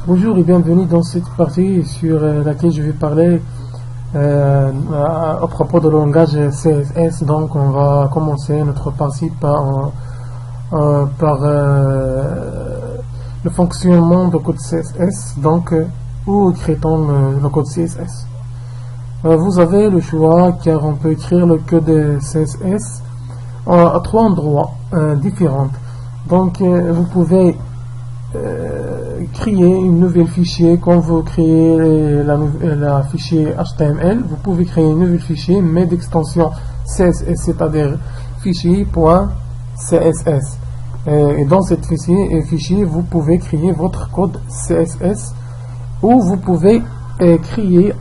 Bonjour et bienvenue dans cette partie sur laquelle je vais parler à propos du langage CSS. Donc on va commencer notre partie par le fonctionnement du code CSS. Donc où écrit-on le code CSS? Vous avez le choix car on peut écrire le code CSS à trois endroits différents. Donc vous pouvez créer une nouvelle fichier. Quand vous créez la fichier HTML, vous pouvez créer un nouvel fichier mais d'extension CSS, c'est-à-dire fichier.css. Et dans cette fichier, vous pouvez créer votre code CSS, ou vous pouvez écrire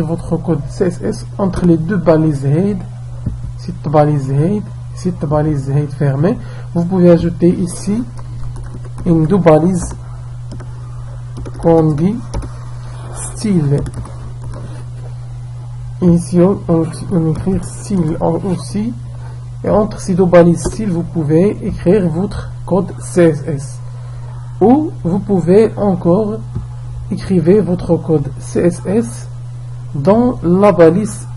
votre code CSS entre les deux balises head, cette balise head fermée. Vous pouvez ajouter ici une deux balises qu'on dit style. Ici on écrit style aussi, et entre ces deux balises style vous pouvez écrire votre code CSS, ou vous pouvez encore écrire votre code CSS dans la balise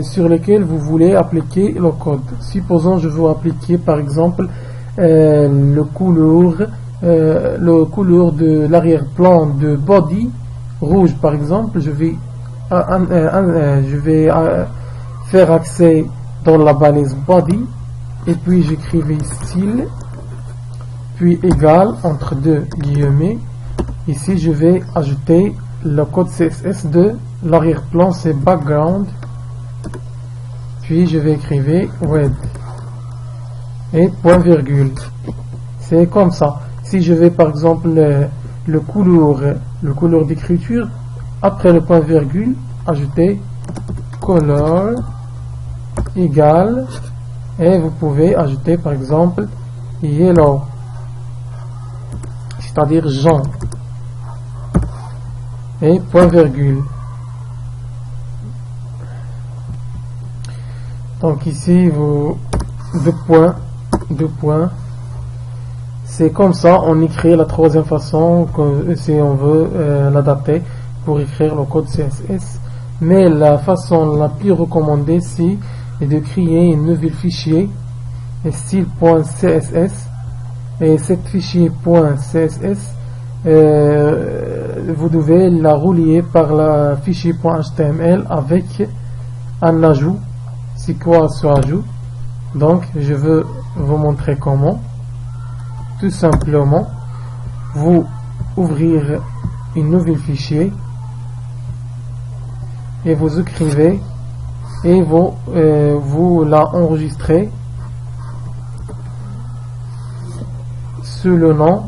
sur laquelle vous voulez appliquer le code. Supposons je veux appliquer par exemple le couleur de l'arrière-plan de body rouge par exemple. Je vais faire accès dans la balise body, et puis j'écrivais style puis égal entre deux guillemets. Ici je vais ajouter le code CSS de l'arrière-plan, c'est background, puis je vais écrire web et point virgule. C'est comme ça. Si je vais par exemple le couleur d'écriture, après le point virgule, ajouter color égal, et vous pouvez ajouter par exemple yellow, c'est-à-dire jaune, et point virgule. Donc ici vous deux points. C'est comme ça on écrit la troisième façon si on veut l'adapter pour écrire le code CSS. Mais la façon la plus recommandée ici est de créer un nouvel fichier style.css, et cette fichier .css vous devez la relier par la fichier .html avec un ajout. C'est quoi ce ajout? Donc je veux vous montrer comment. Tout simplement, vous ouvrir une nouvelle fichier et vous écrivez et vous la enregistrez sous le nom.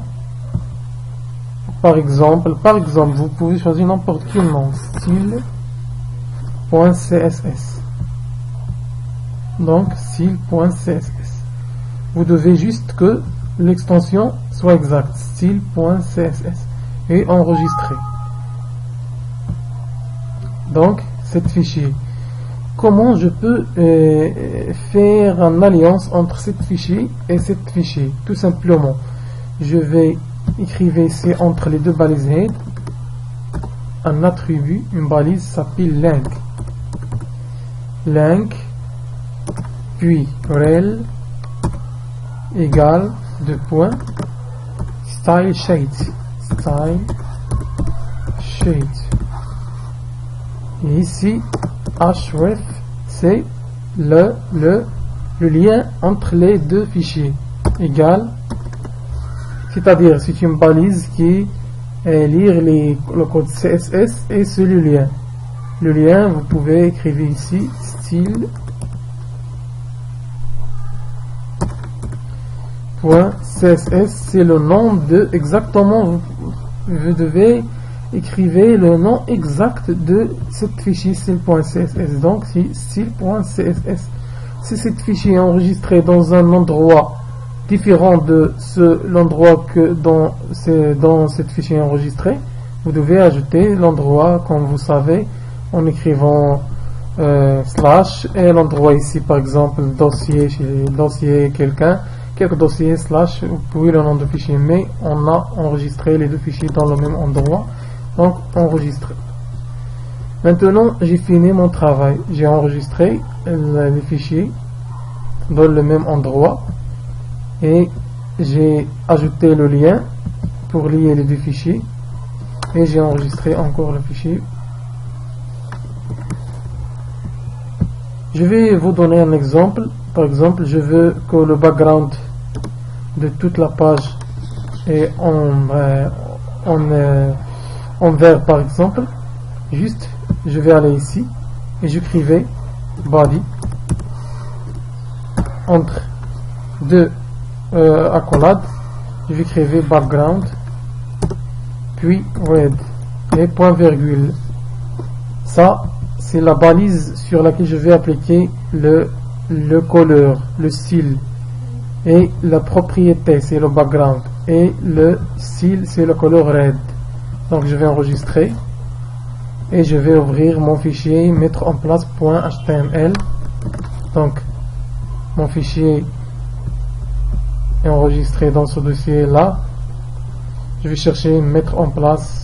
Par exemple, vous pouvez choisir n'importe quel nom, style.css. Donc style.css. Vous devez juste que l'extension soit exacte, style.css, et enregistrer. Donc cette fichier. Comment je peux faire une alliance entre cette fichier et cette fichier? Tout simplement, je vais écrire ici entre les deux balises head un attribut, une balise s'appelle link, puis rel égale deux points style sheet, et ici href c'est le lien entre les deux fichiers, égal, c'est-à-dire c'est une balise qui lire le code CSS et c'est le lien. Le lien vous pouvez écrire ici style .css, c'est le nom de exactement, vous devez écrire le nom exact de cette fichier style.css. Donc c'est style.css. Si cette fichier est enregistrée dans un endroit différent de l'endroit que dans cette fichier enregistré, vous devez ajouter l'endroit comme vous savez en écrivant slash, et l'endroit ici par exemple dossier, chez dossier quelqu'un, quelques dossiers slash puis le nom de fichier, mais on a enregistré les deux fichiers dans le même endroit, donc enregistrer. Maintenant j'ai fini mon travail, j'ai enregistré les fichiers dans le même endroit et j'ai ajouté le lien pour lier les deux fichiers et j'ai enregistré encore le fichier. Je vais vous donner un exemple. Par exemple, je veux que le background de toute la page est en vert par exemple. Juste, je vais aller ici et j'écrivais body entre deux accolades. Je vais écrire background puis red et point virgule. Ça c'est la balise sur laquelle je vais appliquer le couleur, le style, et la propriété c'est le background et le style c'est le couleur red. Donc je vais enregistrer et je vais ouvrir mon fichier mettre en place .html. Donc mon fichier est enregistré dans ce dossier là. Je vais chercher mettre en place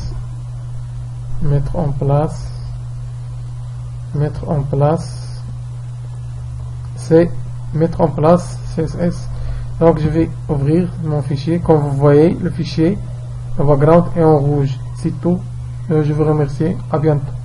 c'est mettre en place CSS. Donc je vais ouvrir mon fichier. Comme vous voyez, le fichier, le background est en rouge. C'est tout. Je vous remercie. À bientôt.